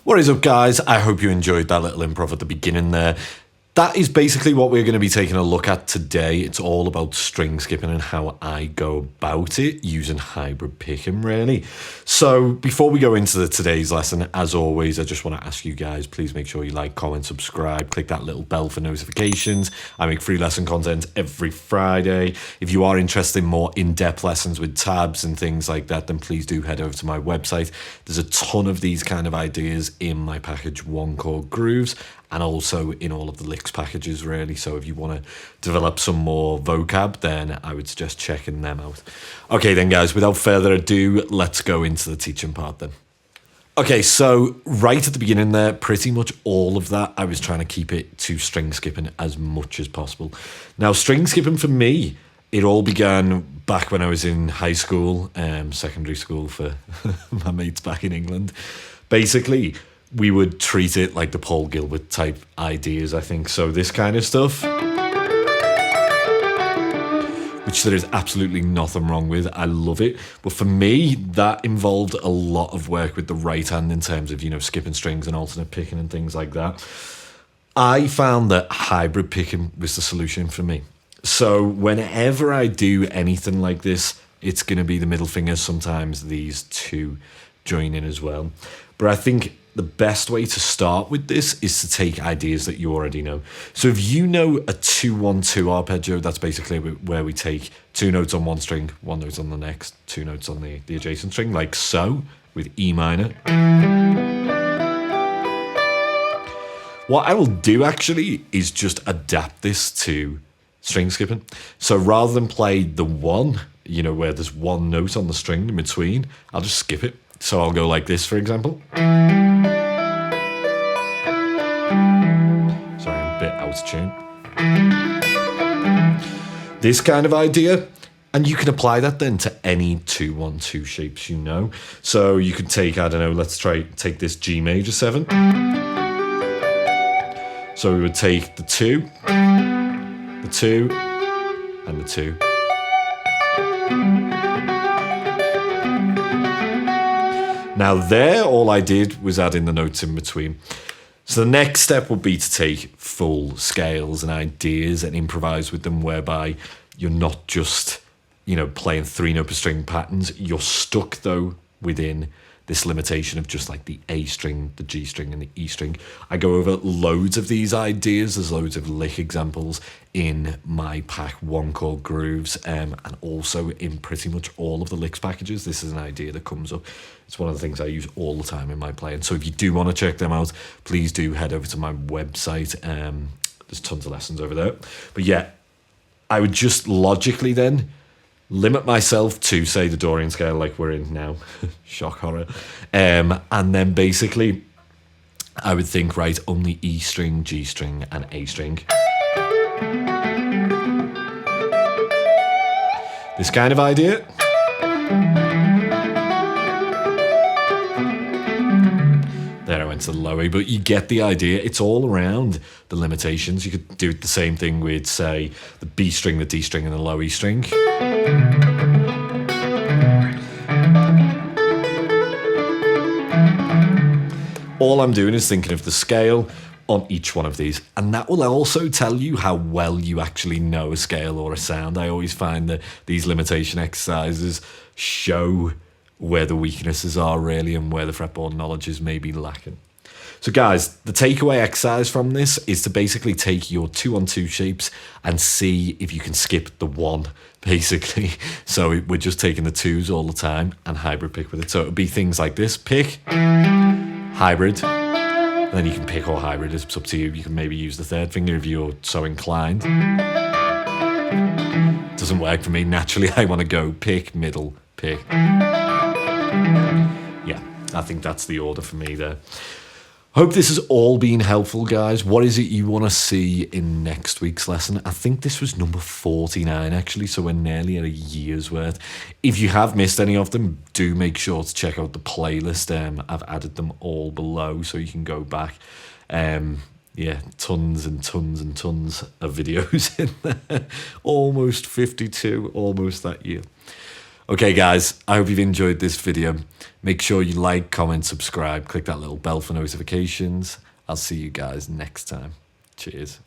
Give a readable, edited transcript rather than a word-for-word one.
What is up, guys? I hope you enjoyed that little improv at the beginning there. That is basically what we're going to be taking a look at today. It's all about string skipping and how I go about it using hybrid picking, really. So before we go into today's lesson, as always, I just want to ask you guys, please make sure you like, comment, subscribe, click that little bell for notifications. I make free lesson content every Friday. If you are interested in more in-depth lessons with tabs and things like that, then please do head over to my website. There's a ton of these kind of ideas in my package 1 called Grooves, and also in all of the licks packages, really. So if you want to develop some more vocab, then I would suggest checking them out. Okay then, guys, without further ado, let's go into the teaching part then. Okay, so right at the beginning there, pretty much all of that, I was trying to keep it to string skipping as much as possible. Now, string skipping for me, it all began back when I was in high school, secondary school for my mates back in England. Basically, we would treat it like the Paul Gilbert type ideas, I think. So this kind of stuff, which there is absolutely nothing wrong with. I love it. But for me, that involved a lot of work with the right hand in terms of, skipping strings and alternate picking and things like that. I found that hybrid picking was the solution for me. So whenever I do anything like this, it's going to be the middle fingers. Sometimes these two join in as well. But I think the best way to start with this is to take ideas that you already know. So if you know a 2-1-2 arpeggio, that's basically where we take 2 notes on one string, 1 note on the next, 2 notes on the adjacent string, like so, with E minor. What I will do actually is just adapt this to string skipping. So rather than play the 1, where there's 1 note on the string in between, I'll just skip it. So I'll go like this, for example. Sorry, I'm a bit out of tune. This kind of idea. And you can apply that then to any 2-1-2 shapes you know. So you could take, I don't know, let's take this G major 7. So we would take the 2, the 2, and the 2. Now there, all I did was add in the notes in between. So the next step would be to take full scales and ideas and improvise with them, whereby you're not just, playing 3-note per string patterns. You're stuck, though, within this limitation of just like the A string, the G string, and the E string. I go over loads of these ideas. There's loads of lick examples in my pack 1 called Grooves, and also in pretty much all of the licks packages. This is an idea that comes up. It's one of the things I use all the time in my playing. So if you do want to check them out, please do head over to my website. There's tons of lessons over there. But yeah, I would just logically then limit myself to, say, the Dorian scale like we're in now. Shock horror. And then basically I would think, right, only E string, G string, and A string. This kind of idea. There I went to the low A, but you get the idea. It's all around the limitations. You could do the same thing with, say, the B string, the D string, and the low E string. All I'm doing is thinking of the scale on each one of these, and that will also tell you how well you actually know a scale or a sound. I always find that these limitation exercises show where the weaknesses are, really, and where the fretboard knowledge is maybe lacking. So guys, the takeaway exercise from this is to basically take your 2-on-2 shapes and see if you can skip the 1, basically. So we're just taking the 2s all the time and hybrid pick with it. So it would be things like this: pick, hybrid, then you can pick or hybrid, it's up to you. You can maybe use the 3rd finger if you're so inclined. Doesn't work for me. Naturally, I want to go pick, middle, pick. Yeah, I think that's the order for me there. Hope this has all been helpful, guys. What is it you want to see in next week's lesson? I think this was number 49, actually, so we're nearly at a year's worth. If you have missed any of them, do make sure to check out the playlist. I've added them all below, so you can go back. Yeah, tons and tons and tons of videos in there. Almost 52, almost that year. Okay guys, I hope you've enjoyed this video. Make sure you like, comment, subscribe, click that little bell for notifications. I'll see you guys next time. Cheers.